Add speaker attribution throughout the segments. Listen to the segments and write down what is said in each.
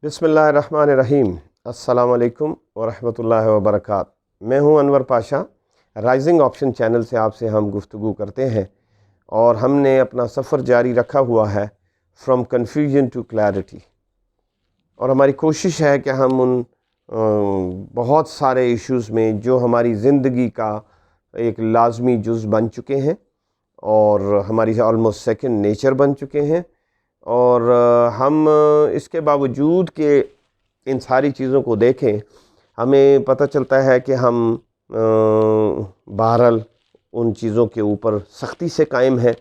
Speaker 1: بسم اللہ الرحمن الرحیم۔ السلام علیکم ورحمۃ اللہ وبرکاتہ۔ میں ہوں انور پاشا۔ رائزنگ آپشن چینل سے آپ سے ہم گفتگو کرتے ہیں اور ہم نے اپنا سفر جاری رکھا ہوا ہے فرام کنفیوژن ٹو کلیئرٹی، اور ہماری کوشش ہے کہ ہم ان بہت سارے ایشوز میں جو ہماری زندگی کا ایک لازمی جز بن چکے ہیں اور ہماری آلموسٹ سیکنڈ نیچر بن چکے ہیں، اور ہم اس کے باوجود کہ ان ساری چیزوں کو دیکھیں، ہمیں پتہ چلتا ہے کہ ہم بہرحال ان چیزوں کے اوپر سختی سے قائم ہیں،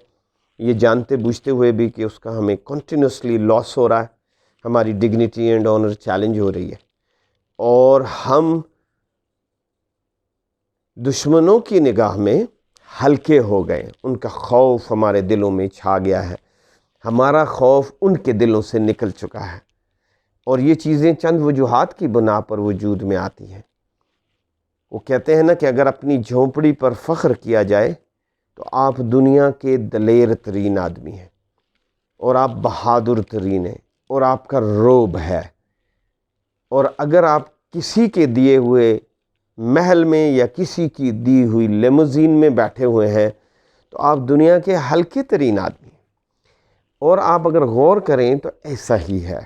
Speaker 1: یہ جانتے بوجھتے ہوئے بھی کہ اس کا ہمیں کنٹینیوسلی لاس ہو رہا ہے، ہماری ڈگنیٹی اینڈ آنر چیلنج ہو رہی ہے، اور ہم دشمنوں کی نگاہ میں ہلکے ہو گئے، ان کا خوف ہمارے دلوں میں چھا گیا ہے، ہمارا خوف ان کے دلوں سے نکل چکا ہے، اور یہ چیزیں چند وجوہات کی بنا پر وجود میں آتی ہیں۔ وہ کہتے ہیں نا کہ اگر اپنی جھونپڑی پر فخر کیا جائے تو آپ دنیا کے دلیر ترین آدمی ہیں، اور آپ بہادر ترین ہیں، اور آپ کا روب ہے، اور اگر آپ کسی کے دیے ہوئے محل میں یا کسی کی دی ہوئی لیموزین میں بیٹھے ہوئے ہیں تو آپ دنیا کے ہلکے ترین آدمی ہیں، اور آپ اگر غور کریں تو ایسا ہی ہے۔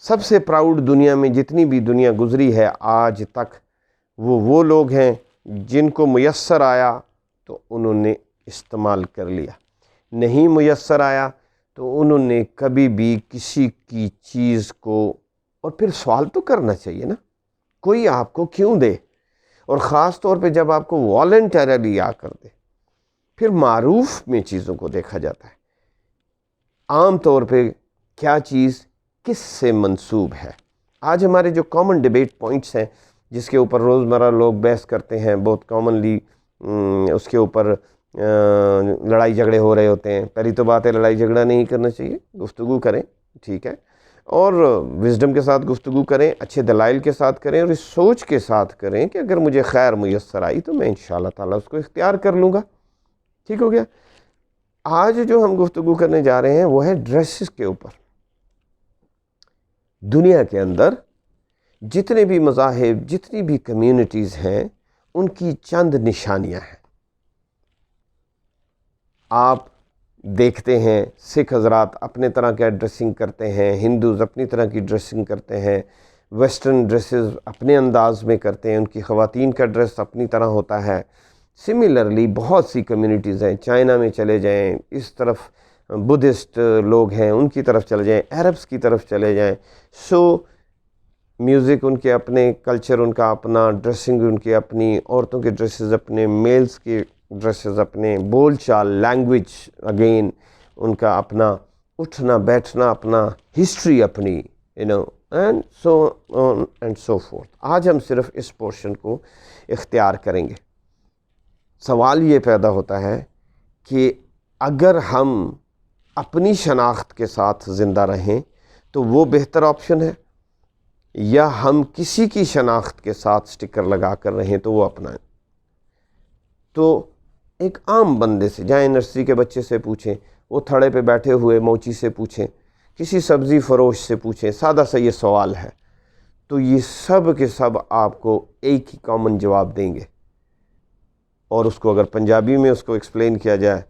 Speaker 1: سب سے پراؤڈ دنیا میں جتنی بھی دنیا گزری ہے آج تک، وہ لوگ ہیں جن کو میسر آیا تو انہوں نے استعمال کر لیا، نہیں میسر آیا تو انہوں نے کبھی بھی کسی کی چیز کو، اور پھر سوال تو کرنا چاہیے نا، کوئی آپ کو کیوں دے، اور خاص طور پہ جب آپ کو والنٹریلی آ کر دے۔ پھر معروف میں چیزوں کو دیکھا جاتا ہے، عام طور پہ کیا چیز کس سے منسوب ہے۔ آج ہمارے جو کامن ڈیبیٹ پوائنٹس ہیں جس کے اوپر روزمرہ لوگ بحث کرتے ہیں، بہت کامنلی اس کے اوپر لڑائی جھگڑے ہو رہے ہوتے ہیں۔ پہلی تو بات ہے لڑائی جھگڑا نہیں کرنا چاہیے، گفتگو کریں، ٹھیک ہے، اور وزڈم کے ساتھ گفتگو کریں، اچھے دلائل کے ساتھ کریں، اور اس سوچ کے ساتھ کریں کہ اگر مجھے خیر میسر آئی تو میں انشاءاللہ تعالیٰ اس کو اختیار کر لوں گا۔ ٹھیک ہو گیا۔ آج جو ہم گفتگو کرنے جا رہے ہیں وہ ہے ڈریسز کے اوپر۔ دنیا کے اندر جتنے بھی مذاہب، جتنی بھی کمیونٹیز ہیں، ان کی چند نشانیاں ہیں۔ آپ دیکھتے ہیں سکھ حضرات اپنے طرح کا ڈریسنگ کرتے ہیں، ہندوز اپنی طرح کی ڈریسنگ کرتے ہیں، ویسٹرن ڈریسز اپنے انداز میں کرتے ہیں، ان کی خواتین کا ڈریس اپنی طرح ہوتا ہے۔ سملرلی بہت سی کمیونٹیز ہیں، چائنا میں چلے جائیں، اس طرف بدھسٹ لوگ ہیں ان کی طرف چلے جائیں، عربس کی طرف چلے جائیں، سو میوزک ان کے اپنے، کلچر ان کا اپنا، ڈریسنگ ان کے اپنی، عورتوں کے ڈریسز اپنے، میلز کے ڈریسز اپنے، بول چال، لینگویج اگین ان کا اپنا، اٹھنا بیٹھنا اپنا، ہسٹری اپنی، and so on and so forth. آج ہم صرف اس پورشن کو اختیار کریں گے۔ سوال یہ پیدا ہوتا ہے کہ اگر ہم اپنی شناخت کے ساتھ زندہ رہیں تو وہ بہتر آپشن ہے، یا ہم کسی کی شناخت کے ساتھ سٹیکر لگا کر رہیں تو وہ اپنائیں۔ تو ایک عام بندے سے جائیں، نرسری کے بچے سے پوچھیں، وہ تھڑے پہ بیٹھے ہوئے موچی سے پوچھیں، کسی سبزی فروش سے پوچھیں، سادہ سا یہ سوال ہے، تو یہ سب کے سب آپ کو ایک ہی کامن جواب دیں گے، اور اس کو اگر پنجابی میں اس کو ایکسپلین کیا جائے،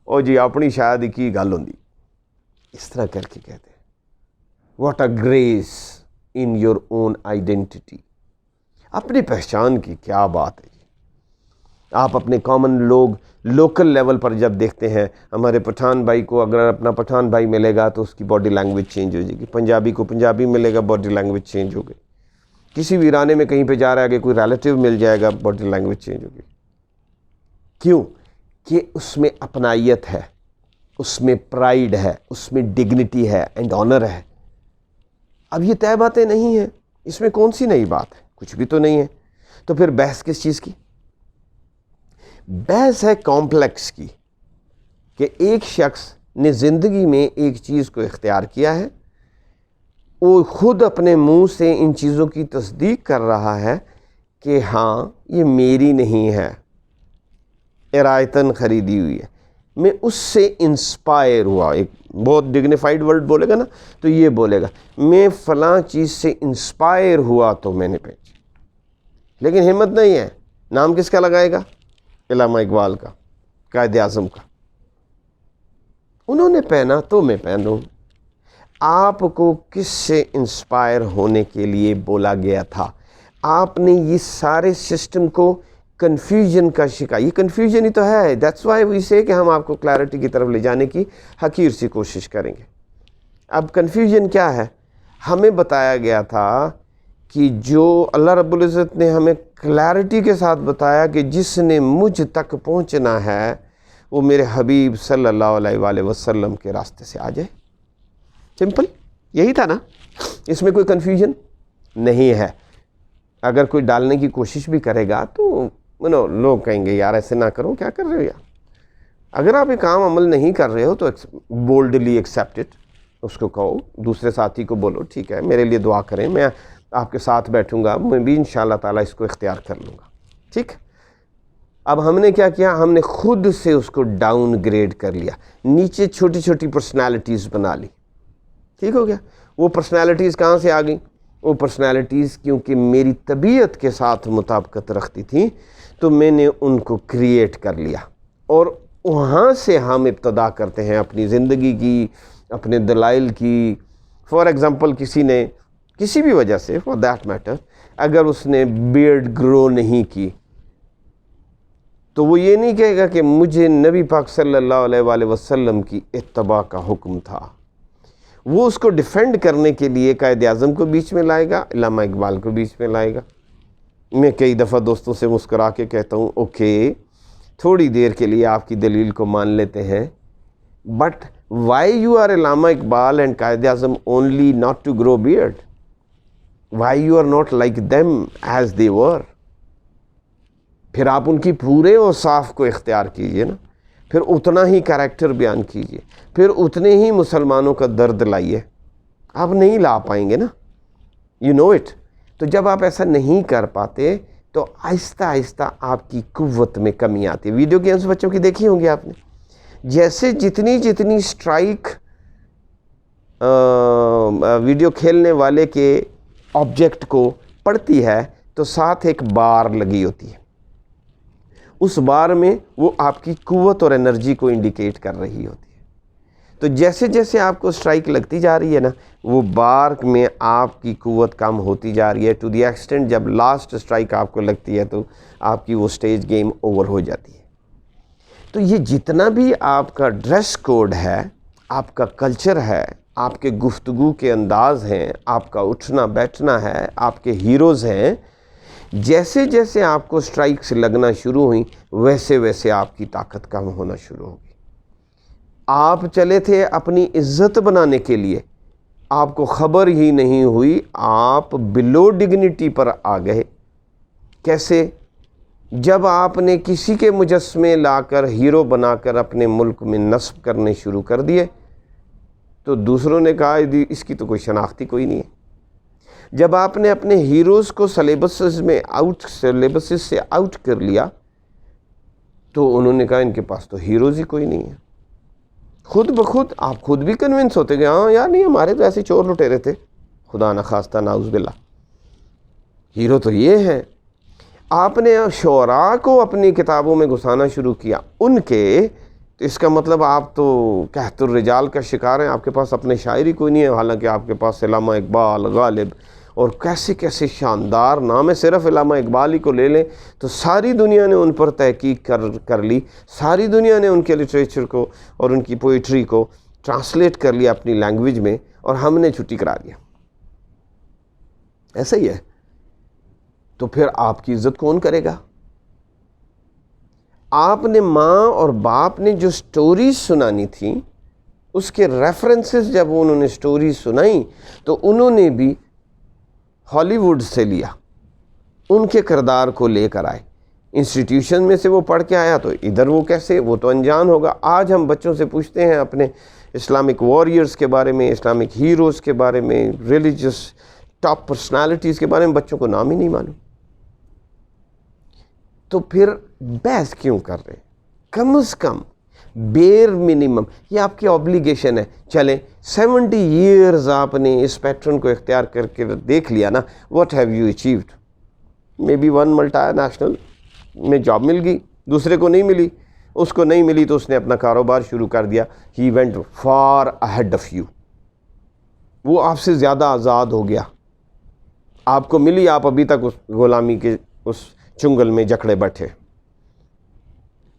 Speaker 1: او جی اپنی شاید کی گل ہوندی، اس طرح کر کے کہتے ہیں۔ What a grace in your own identity, اپنی پہچان کی کیا بات ہے جی۔ آپ اپنے کامن لوگ لوکل لیول پر جب دیکھتے ہیں، ہمارے پٹھان بھائی کو اگر اپنا پٹھان بھائی ملے گا تو اس کی باڈی لینگویج چینج ہو جائے گی، پنجابی کو پنجابی ملے گا، باڈی لینگویج چینج ہو گئی، کسی ویرانے میں کہیں پہ جا رہا ہے کہ کوئی ریلیٹیو مل جائے گا، باڈی لینگویج چینج ہوگی۔ کیوں؟ کہ اس میں اپنائیت ہے، اس میں پرائیڈ ہے، اس میں ڈگنیٹی ہے اینڈ آنر ہے۔ اب یہ طے باتیں نہیں ہیں، اس میں کون سی نئی بات ہے؟ کچھ بھی تو نہیں ہے۔ تو پھر بحث کس چیز کی؟ بحث ہے کمپلیکس کی، کہ ایک شخص نے زندگی میں ایک چیز کو اختیار کیا ہے، وہ خود اپنے منہ سے ان چیزوں کی تصدیق کر رہا ہے کہ ہاں یہ میری نہیں ہے، ارائتاً خریدی ہوئی ہے، میں اس سے انسپائر ہوا. ایک بہت ڈگنیفائڈ ورڈ بولے گا نا تو یہ بولے گا میں فلاں چیز سے انسپائر ہوا تو میں نے پہنچی. لیکن ہمت نہیں ہے. نام کس کا لگائے گا؟ علامہ اقبال کا، قائد اعظم کا. انہوں نے پہنا تو میں پہن رہا ہوں. آپ کو کس سے انسپائر ہونے کے لیے بولا گیا تھا؟ آپ نے یہ سارے سسٹم کو کنفیوژن کا شکار، یہ کنفیوژن ہی تو ہے. دیٹس وائی وی سے کہ ہم آپ کو کلیئرٹی کی طرف لے جانے کی حقیر سی کوشش کریں گے. اب کنفیوژن کیا ہے؟ ہمیں بتایا گیا تھا کہ جو اللہ رب العزت نے ہمیں کلیئرٹی کے ساتھ بتایا کہ جس نے مجھ تک پہنچنا ہے وہ میرے حبیب صلی اللہ علیہ وآلہ وسلم کے راستے سے آ جائے. سمپل یہی تھا نا. اس میں کوئی کنفیوژن نہیں ہے. اگر کوئی ڈالنے کی کوشش بھی کرے گا تو لوگ کہیں گے یار ایسے نہ کرو، کیا کر رہے ہو یار. اگر آپ یہ کام عمل نہیں کر رہے ہو تو بولڈلی ایکسیپٹ اٹ. اس کو کہو، دوسرے ساتھی کو بولو ٹھیک ہے میرے لیے دعا کریں، میں آپ کے ساتھ بیٹھوں گا، میں بھی انشاءاللہ تعالیٰ اس کو اختیار کر لوں گا. ٹھیک. اب ہم نے کیا کیا؟ ہم نے خود سے اس کو ڈاؤن گریڈ کر لیا، نیچے چھوٹی چھوٹی پرسنالٹیز بنا لی. ٹھیک ہو گیا. وہ پرسنالٹیز کہاں سے آ گئیں؟ وہ پرسنالٹیز کیونکہ میری طبیعت کے ساتھ مطابقت رکھتی تھیں تو میں نے ان کو کریٹ کر لیا، اور وہاں سے ہم ابتدا کرتے ہیں اپنی زندگی کی، اپنے دلائل کی. فار ایگزامپل کسی نے کسی بھی وجہ سے، فار دیٹ میٹر، اگر اس نے بیئرڈ گرو نہیں کی تو وہ یہ نہیں کہے گا کہ مجھے نبی پاک صلی اللہ علیہ وآلہ وسلم کی اتباع کا حکم تھا. وہ اس کو ڈیفینڈ کرنے کے لیے قائد اعظم کو بیچ میں لائے گا، علامہ اقبال کو بیچ میں لائے گا. میں کئی دفعہ دوستوں سے مسکرا کے کہتا ہوں اوکے تھوڑی دیر کے لیے آپ کی دلیل کو مان لیتے ہیں، but why you are Allama Iqbal and Quaid Azam only not to grow beard? Why you are not like them as they were? پھر آپ ان کی پورے اوصاف کو اختیار کیجئے نا، پھر اتنا ہی کریکٹر بیان کیجئے، پھر اتنے ہی مسلمانوں کا درد لائیے. آپ نہیں لا پائیں گے نا، یو نو اٹ. تو جب آپ ایسا نہیں کر پاتے تو آہستہ آہستہ آپ کی قوت میں کمی آتی ہے. ویڈیو گیمز بچوں کی دیکھی ہوں گی آپ نے، جیسے جتنی اسٹرائک ویڈیو کھیلنے والے کے آبجیکٹ کو پڑتی ہے تو ساتھ ایک بار لگی ہوتی ہے، اس بار میں وہ آپ کی قوت اور انرجی کو انڈیکیٹ کر رہی ہوتی ہے. تو جیسے جیسے آپ کو اسٹرائک لگتی جا رہی ہے نا، وہ بار میں آپ کی قوت کم ہوتی جا رہی ہے، ٹو دی ایکسٹینٹ جب لاسٹ اسٹرائک آپ کو لگتی ہے تو آپ کی وہ سٹیج گیم اوور ہو جاتی ہے. تو یہ جتنا بھی آپ کا ڈریس کوڈ ہے، آپ کا کلچر ہے، آپ کے گفتگو کے انداز ہیں، آپ کا اٹھنا بیٹھنا ہے، آپ کے ہیروز ہیں، جیسے جیسے آپ کو سٹرائکس لگنا شروع ہوئیں ویسے ویسے آپ کی طاقت کم ہونا شروع ہوگی. آپ چلے تھے اپنی عزت بنانے کے لیے، آپ کو خبر ہی نہیں ہوئی آپ بلو ڈگنیٹی پر آ گئے. کیسے؟ جب آپ نے کسی کے مجسمے لا کر ہیرو بنا کر اپنے ملک میں نصب کرنے شروع کر دیے تو دوسروں نے کہا اس کی تو کوئی شناختی کوئی نہیں ہے. جب آپ نے اپنے ہیروز کو سلیبسز سے آؤٹ کر لیا تو انہوں نے کہا ان کے پاس تو ہیروز ہی کوئی نہیں ہے. خود بخود آپ خود بھی کنونس ہوتے گئے، ہاں یار نہیں ہمارے تو ایسے چور لٹیرے تھے، خدا نخواستہ نعوذ باللہ، ہیرو تو یہ ہیں. آپ نے شعراء کو اپنی کتابوں میں گھسانا شروع کیا ان کے، تو اس کا مطلب آپ تو قحط الرجال کا شکار ہیں، آپ کے پاس اپنے شاعر ہی کوئی نہیں ہے. حالانکہ آپ کے پاس علامہ اقبال، غالب اور کیسے کیسے شاندار نام ہے. صرف علامہ اقبال ہی کو لے لیں تو ساری دنیا نے ان پر تحقیق کر لی، ساری دنیا نے ان کے لٹریچر کو اور ان کی پوئٹری کو ٹرانسلیٹ کر لیا اپنی لینگویج میں، اور ہم نے چھٹی کرا دیا. ایسا ہی ہے. تو پھر آپ کی عزت کون کرے گا؟ آپ نے ماں اور باپ نے جو سٹوریز سنانی تھیں اس کے ریفرنسز جب انہوں نے سٹوریز سنائیں تو انہوں نے بھی ہالی ووڈ سے لیا، ان کے کردار کو لے کر آئے. انسٹیٹیوشن میں سے وہ پڑھ کے آیا تو ادھر وہ کیسے، وہ تو انجان ہوگا. آج ہم بچوں سے پوچھتے ہیں اپنے اسلامک واریئرز کے بارے میں، اسلامک ہیروز کے بارے میں، ریلیجس ٹاپ پرسنالٹیز کے بارے میں، بچوں کو نام ہی نہیں معلوم. تو پھر بحث کیوں کر رہے؟ کم از کم بیئر منیمم یہ آپ کی اوبلیگیشن ہے. چلیں 70 ایئرز آپ نے اس پیٹرن کو اختیار کر کے دیکھ لیا نا, what have you achieved? Maybe one multinational میں جاب مل گئی, دوسرے کو نہیں ملی, اس کو نہیں ملی تو اس نے اپنا کاروبار شروع کر دیا. He went for ahead of you, وہ آپ سے زیادہ آزاد ہو گیا. آپ کو ملی, آپ ابھی تک اس غلامی کے اس چنگل میں جکڑے بیٹھے.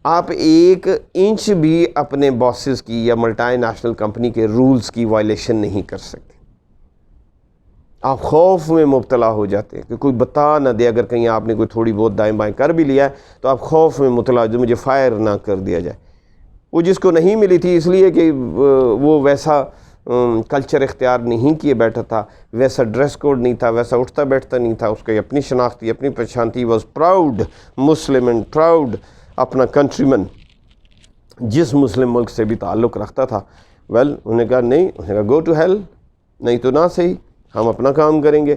Speaker 1: آپ ایک انچ بھی اپنے باسز کی یا ملٹی نیشنل کمپنی کے رولز کی وائلیشن نہیں کر سکتے. آپ خوف میں مبتلا ہو جاتے ہیں کہ کوئی بتا نہ دے. اگر کہیں آپ نے کوئی تھوڑی بہت دائیں بائیں کر بھی لیا ہے تو آپ خوف میں مبتلا ہو جائے, مجھے فائر نہ کر دیا جائے. وہ جس کو نہیں ملی تھی اس لیے کہ وہ ویسا کلچر اختیار نہیں کیے بیٹھا تھا, ویسا ڈریس کوڈ نہیں تھا, ویسا اٹھتا بیٹھتا نہیں تھا, اس کی اپنی شناخت تھی, اپنی پہچان تھی. Was proud Muslim and proud اپنا کنٹری مین جس مسلم ملک سے بھی تعلق رکھتا تھا. انہوں نے کہا نہیں, انہوں نے کہا گو ٹو ہیل, نہیں تو نہ صحیح, ہم اپنا کام کریں گے.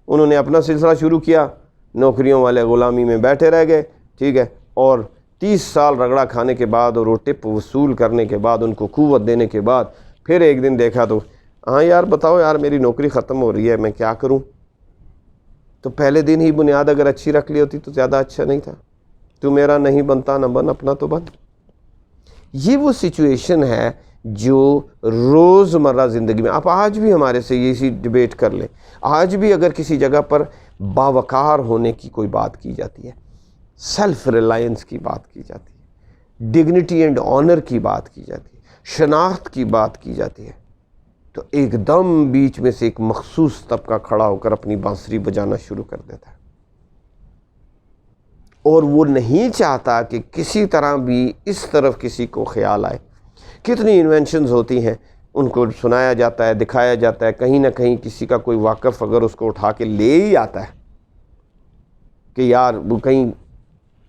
Speaker 1: انہوں نے اپنا سلسلہ شروع کیا, نوکریوں والے غلامی میں بیٹھے رہ گئے, ٹھیک ہے. اور 30 سال رگڑا کھانے کے بعد اور وہ ٹپ وصول کرنے کے بعد, ان کو قوت دینے کے بعد, پھر ایک دن دیکھا تو ہاں یار بتاؤ یار میری نوکری ختم ہو رہی ہے, میں کیا کروں؟ تو پہلے دن ہی بنیاد اگر اچھی رکھ لی ہوتی تو زیادہ اچھا نہیں تھا. تو میرا نہیں بنتا نہ بن, اپنا تو بن. یہ وہ سچویشن ہے جو روزمرہ زندگی میں آپ آج بھی ہمارے سے اسی ڈیبیٹ کر لیں. آج بھی اگر کسی جگہ پر باوقار ہونے کی کوئی بات کی جاتی ہے, سیلف ریلائنس کی بات کی جاتی ہے, ڈگنیٹی اینڈ آنر کی بات کی جاتی ہے, شناخت کی بات کی جاتی ہے, تو ایک دم بیچ میں سے ایک مخصوص طبقہ کھڑا ہو کر اپنی بانسری بجانا شروع کر دیتا ہے. اور وہ نہیں چاہتا کہ کسی طرح بھی اس طرف کسی کو خیال آئے. کتنی انوینشنز ہوتی ہیں, ان کو سنایا جاتا ہے, دکھایا جاتا ہے, کہیں نہ کہیں کسی کا کوئی واقف اگر اس کو اٹھا کے لے ہی آتا ہے کہ یار وہ کہیں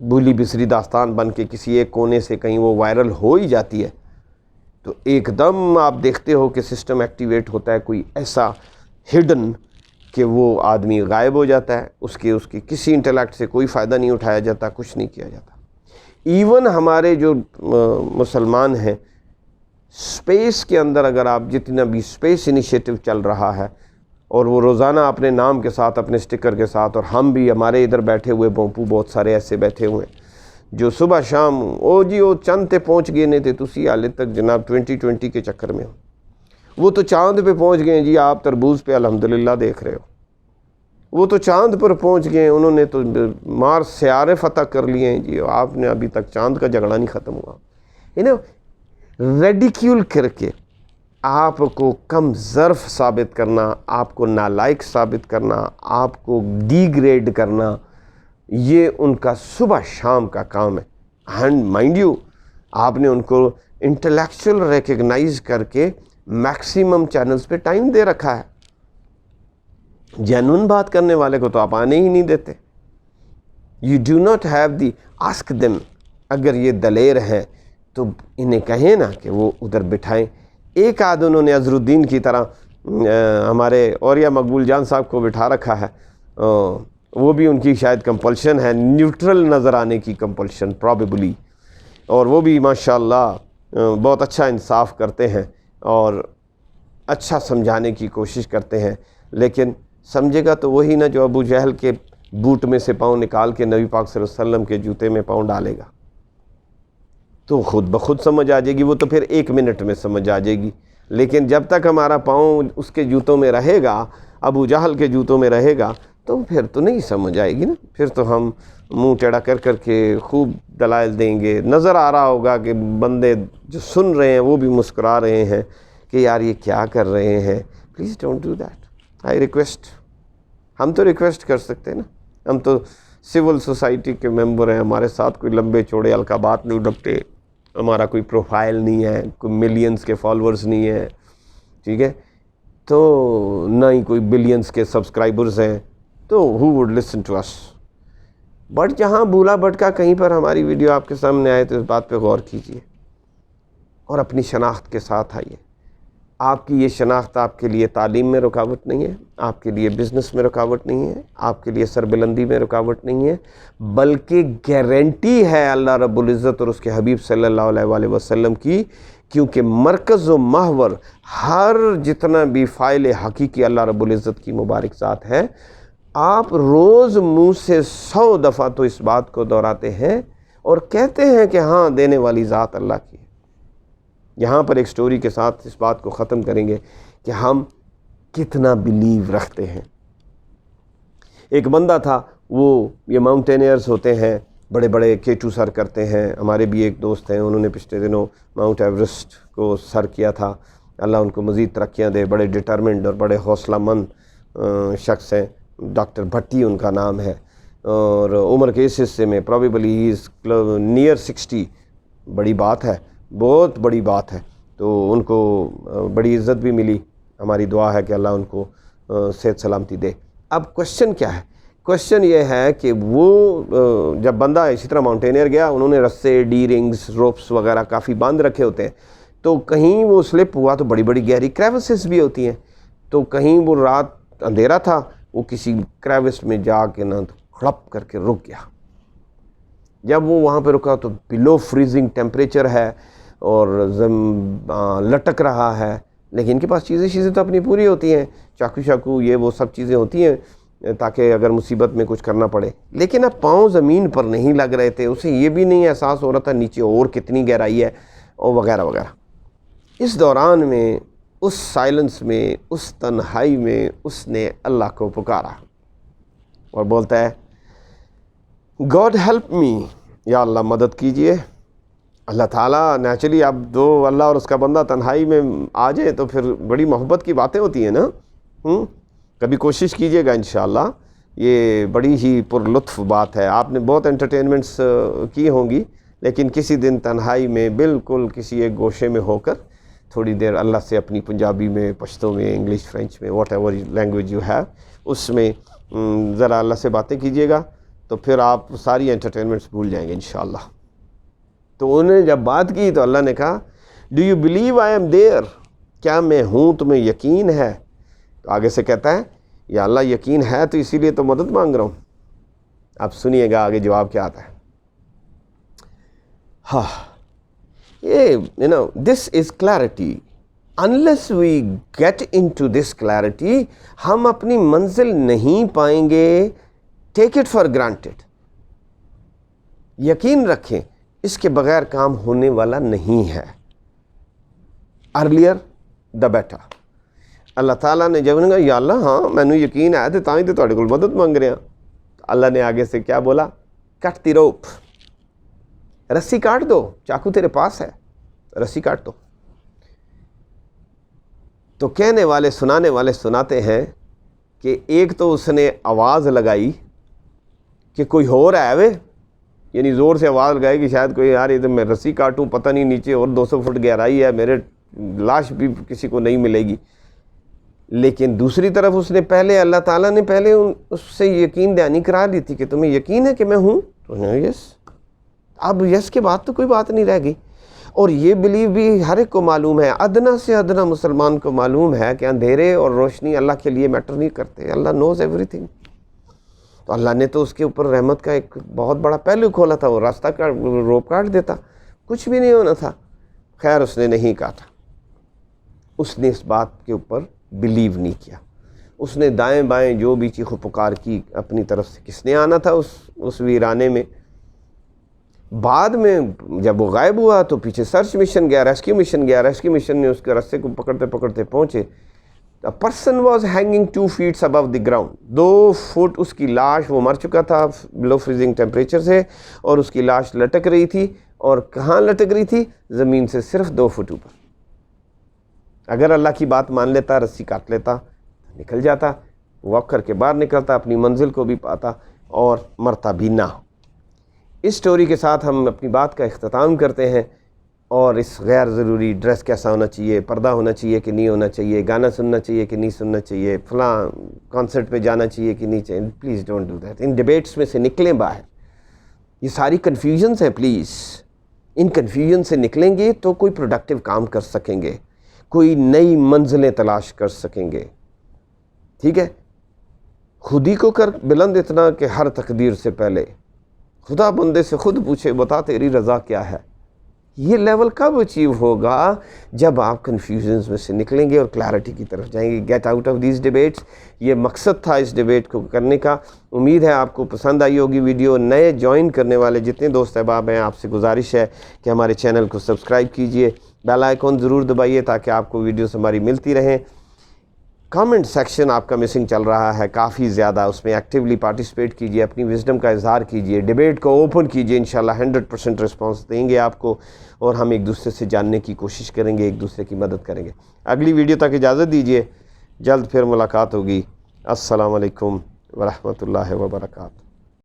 Speaker 1: بھولی بسری داستان بن کے کسی ایک کونے سے کہیں وہ وائرل ہو ہی جاتی ہے, تو ایک دم آپ دیکھتے ہو کہ سسٹم ایکٹیویٹ ہوتا ہے, کوئی ایسا ہڈن کہ وہ آدمی غائب ہو جاتا ہے, اس کی کسی انٹلیکٹ سے کوئی فائدہ نہیں اٹھایا جاتا, کچھ نہیں کیا جاتا. ایون ہمارے جو مسلمان ہیں, اسپیس کے اندر اگر آپ جتنا بھی اسپیس انیشیٹو چل رہا ہے, اور وہ روزانہ اپنے نام کے ساتھ, اپنے سٹکر کے ساتھ, اور ہم بھی ہمارے ادھر بیٹھے ہوئے بومپو بہت سارے ایسے بیٹھے ہوئے ہیں جو صبح شام او جی وہ چند تے پہنچ گئے نہیں تھے تسی حالے تک جناب 2020 کے چکر میں ہو, وہ تو چاند پہ پہنچ گئے جی, آپ تربوز پہ الحمدللہ دیکھ رہے ہو, وہ تو چاند پر پہنچ گئے, انہوں نے تو مارس سیارے فتح کر لیے ہیں جی, آپ نے ابھی تک چاند کا جھگڑا نہیں ختم ہوا. ریڈیکیول کر کے آپ کو کم ظرف ثابت کرنا, آپ کو نالائق ثابت کرنا, آپ کو ڈی گریڈ کرنا, یہ ان کا صبح شام کا کام ہے. اینڈ مائنڈ یو, آپ نے ان کو انٹلیکچوئل ریکگنائز کر کے میکسیمم چینلز پہ ٹائم دے رکھا ہے. جینون بات کرنے والے کو تو آپ آنے ہی نہیں دیتے. You do not have the ask them. اگر یہ دلیر ہیں تو انہیں کہیں نا کہ وہ ادھر بٹھائیں. ایک آدھ انہوں نے عزر الدین کی طرح ہمارے اوریا مقبول جان صاحب کو بٹھا رکھا ہے, وہ بھی ان کی شاید کمپلشن ہے, نیوٹرل نظر آنے کی کمپلشن پرابیبلی, اور وہ بھی ماشاءاللہ بہت اچھا انصاف کرتے ہیں اور اچھا سمجھانے کی کوشش کرتے ہیں. لیکن سمجھے گا تو وہی نا جو ابو جہل کے بوٹ میں سے پاؤں نکال کے نبی پاک صلی اللہ علیہ وسلم کے جوتے میں پاؤں ڈالے گا تو خود بخود سمجھ آ جائے گی. وہ تو پھر 1 منٹ میں سمجھ آ جائے گی, لیکن جب تک ہمارا پاؤں اس کے جوتوں میں رہے گا, ابو جہل کے جوتوں میں رہے گا, تو پھر تو نہیں سمجھ آئے گی نا. پھر تو ہم منہ ٹیڑھا کر کے خوب دلائل دیں گے. نظر آ رہا ہوگا کہ بندے جو سن رہے ہیں وہ بھی مسکرا رہے ہیں کہ یار یہ کیا کر رہے ہیں. Please don't do that, I request. ہم تو ریکویسٹ کر سکتے ہیں نا, ہم تو سول سوسائٹی کے ممبر ہیں, ہمارے ساتھ کوئی لمبے چوڑے القابات نہیں ڈپٹے, ہمارا کوئی پروفائل نہیں ہے, کوئی ملینز کے فالورز نہیں ہے, ٹھیک ہے, تو نہ ہی کوئی بلینز کے سبسکرائبرز ہیں, تو who would listen to us. But جہاں بھولا بھٹکا کہیں پر ہماری ویڈیو آپ کے سامنے آئے تو اس بات پہ غور کیجیے اور اپنی شناخت کے ساتھ آئیے. آپ کی یہ شناخت آپ کے لیے تعلیم میں رکاوٹ نہیں ہے، آپ کے لیے بزنس میں رکاوٹ نہیں ہے، آپ کے لیے سربلندی میں رکاوٹ نہیں ہے، بلکہ گارنٹی ہے اللہ رب العزت اور اس کے حبیب صلی اللہ علیہ وآلہ وسلم کی، کیونکہ مرکز و محور ہر جتنا بھی فاعل حقیقی اللہ رب العزت کی مبارک ذات ہے، آپ روز منہ سے 100 دفعہ تو اس بات کو دہراتے ہیں اور کہتے ہیں کہ ہاں دینے والی ذات اللہ کی ہے۔ یہاں پر ایک سٹوری کے ساتھ اس بات کو ختم کریں گے کہ ہم کتنا بلیو رکھتے ہیں۔ ایک بندہ تھا، وہ یہ ماؤنٹینئرز ہوتے ہیں، بڑے بڑے K2 سر کرتے ہیں، ہمارے بھی ایک دوست ہیں، انہوں نے پچھلے دنوں ماؤنٹ ایوریسٹ کو سر کیا تھا، اللہ ان کو مزید ترقیاں دے، بڑے ڈٹرمنڈ اور بڑے حوصلہ مند شخص ہیں، ڈاکٹر بھٹی ان کا نام ہے، اور عمر کے اس حصے میں پرابیبلی ہی از نیئر 60، بڑی بات ہے، بہت بڑی بات ہے، تو ان کو بڑی عزت بھی ملی، ہماری دعا ہے کہ اللہ ان کو صحت سلامتی دے۔ اب کوشچن کیا ہے؟ کوشچن یہ ہے کہ وہ جب بندہ اسی طرح ماؤنٹینئر گیا، انہوں نے رسے، ڈی رنگز، روپس وغیرہ کافی باندھ رکھے ہوتے ہیں، تو کہیں وہ سلپ ہوا تو بڑی بڑی گہری کریوسز بھی ہوتی ہیں، تو کہیں وہ رات اندھیرا تھا، وہ کسی کریوس میں جا کے نہ کھڑپ کر کے رک گیا۔ جب وہ وہاں پہ رکا تو بلو فریزنگ ٹیمپریچر ہے اور لٹک رہا ہے، لیکن ان کے پاس چیزیں تو اپنی پوری ہوتی ہیں، چاقو یہ وہ سب چیزیں ہوتی ہیں تاکہ اگر مصیبت میں کچھ کرنا پڑے، لیکن اب پاؤں زمین پر نہیں لگ رہے تھے، اسے یہ بھی نہیں احساس ہو رہا تھا نیچے اور کتنی گہرائی ہے اور وغیرہ وغیرہ۔ اس دوران میں، اس سائلنس میں، اس تنہائی میں اس نے اللہ کو پکارا اور بولتا ہے گاڈ ہیلپ می، یا اللہ مدد کیجئے۔ اللہ تعالیٰ نیچرلی، اب دو اللہ اور اس کا بندہ تنہائی میں آ جائے تو پھر بڑی محبت کی باتیں ہوتی ہیں نا۔ کبھی کوشش کیجئے گا انشاءاللہ، یہ بڑی ہی پر لطف بات ہے۔ آپ نے بہت انٹرٹینمنٹس کی ہوں گی، لیکن کسی دن تنہائی میں بالکل کسی ایک گوشے میں ہو کر تھوڑی دیر اللہ سے اپنی پنجابی میں، پشتو میں، انگلش، فرینچ میں، whatever language you have, اس میں ذرا اللہ سے باتیں کیجئے گا تو پھر آپ ساری انٹرٹینمنٹس بھول جائیں گے انشاءاللہ۔ تو انہوں نے جب بات کی تو اللہ نے کہا do you believe I am there, کیا میں ہوں، تمہیں یقین ہے؟ تو آگے سے کہتا ہے یا اللہ یقین ہے تو اسی لیے تو مدد مانگ رہا ہوں۔ اب سنیے گا آگے جواب کیا آتا ہے۔ This is clarity, unless we get into this clarity, ہم اپنی منزل نہیں پائیں گے۔ ٹیک اٹ فار گرانٹیڈ، یقین رکھیں اس کے بغیر کام ہونے والا نہیں ہے۔ Earlier the better. اللہ تعالیٰ نے جب کہا یا اللہ ہاں مینوں یقین ہے تو ہی تو تہاڈے کول مدد مانگ رہے ہیں، اللہ نے آگے سے کیا بولا؟ کٹ دی روپ، رسی کاٹ دو، چاقو تیرے پاس ہے، رسی کاٹ دو۔ تو کہنے والے، سنانے والے سناتے ہیں کہ ایک تو اس نے آواز لگائی کہ کوئی ہو رہا ہے وے، یعنی زور سے آواز لگائی کہ شاید کوئی یار ادھر میں رسی کاٹوں، پتہ نہیں نیچے اور 200 فٹ گہرائی ہے، میرے لاش بھی کسی کو نہیں ملے گی۔ لیکن دوسری طرف اس نے پہلے، اللہ تعالیٰ نے پہلے اس سے یقین دہانی کرا لی تھی کہ تمہیں یقین ہے کہ میں ہوں، تو یس، اب یس کے بعد تو کوئی بات نہیں رہ گئی۔ اور یہ بلیو بھی ہر ایک کو معلوم ہے، ادنا سے ادنا مسلمان کو معلوم ہے کہ اندھیرے اور روشنی اللہ کے لیے میٹر نہیں کرتے، اللہ نوز ایوری تھنگ۔ تو اللہ نے تو اس کے اوپر رحمت کا ایک بہت بڑا پہلو کھولا تھا، وہ راستہ کا روپ کاٹ دیتا، کچھ بھی نہیں ہونا تھا۔ خیر اس نے نہیں کاٹا، اس نے اس بات کے اوپر بلیو نہیں کیا، اس نے دائیں بائیں جو بھی چیخ و پکار کی اپنی طرف سے، کس نے آنا تھا اس ویرانے میں۔ بعد میں جب وہ غائب ہوا تو پیچھے سرچ مشن گیا، ریسکیو مشن گیا، ریسکیو مشن نے اس کے رستے کو پکڑتے پکڑتے پہنچے۔ A person was hanging 2 feet above the ground، 2 fit اس کی لاش، وہ مر چکا تھا بلو فریزنگ ٹیمپریچر سے، اور اس کی لاش لٹک رہی تھی، اور کہاں لٹک رہی تھی؟ زمین سے صرف 2 فٹ اوپر۔ اگر اللہ کی بات مان لیتا، رسی کاٹ لیتا، نکل جاتا، واک کر کے باہر نکلتا، اپنی منزل کو بھی پاتا اور مرتا بھی نہ۔ اس سٹوری کے ساتھ ہم اپنی بات کا اختتام کرتے ہیں، اور اس غیر ضروری ڈریس کیسا ہونا چاہیے، پردہ ہونا چاہیے کہ نہیں ہونا چاہیے، گانا سننا چاہیے کہ نہیں سننا چاہیے، فلاں کانسرٹ پہ جانا چاہیے کہ نہیں چاہیے، please don't do that. In debates میں سے نکلیں باہر، یہ ساری کنفیوژنس ہیں، پلیز ان کنفیوژن سے نکلیں گے تو کوئی پروڈکٹیو کام کر سکیں گے، کوئی نئی منزلیں تلاش کر سکیں گے. ٹھیک ہے، خود ہی کو کر بلند اتنا کہ ہر تقدیر سے پہلے خدا بندے سے خود پوچھے بتا تیری رضا کیا ہے. یہ لیول کب اچیو ہوگا؟ جب آپ کنفیوژنز میں سے نکلیں گے اور کلیئرٹی کی طرف جائیں گے. Get out of these debates, یہ مقصد تھا اس ڈیبیٹ کو کرنے کا. امید ہے آپ کو پسند آئی ہوگی ویڈیو. نئے جوائن کرنے والے جتنے دوست احباب ہیں آپ سے گزارش ہے کہ ہمارے چینل کو سبسکرائب کیجئے، بیل آئیکن ضرور دبائیے تاکہ آپ کو ویڈیوز ہماری ملتی رہیں. کامنٹ سیکشن آپ کا مسنگ چل رہا ہے کافی زیادہ، اس میں ایکٹیولی پارٹیسپیٹ کیجئے، اپنی وزڈم کا اظہار کیجئے، ڈیبیٹ کو اوپن کیجئے. انشاءاللہ 100% رسپانس دیں گے آپ کو، اور ہم ایک دوسرے سے جاننے کی کوشش کریں گے، ایک دوسرے کی مدد کریں گے. اگلی ویڈیو تک اجازت دیجئے، جلد پھر ملاقات ہوگی. السلام علیکم ورحمۃ اللہ وبرکاتہ.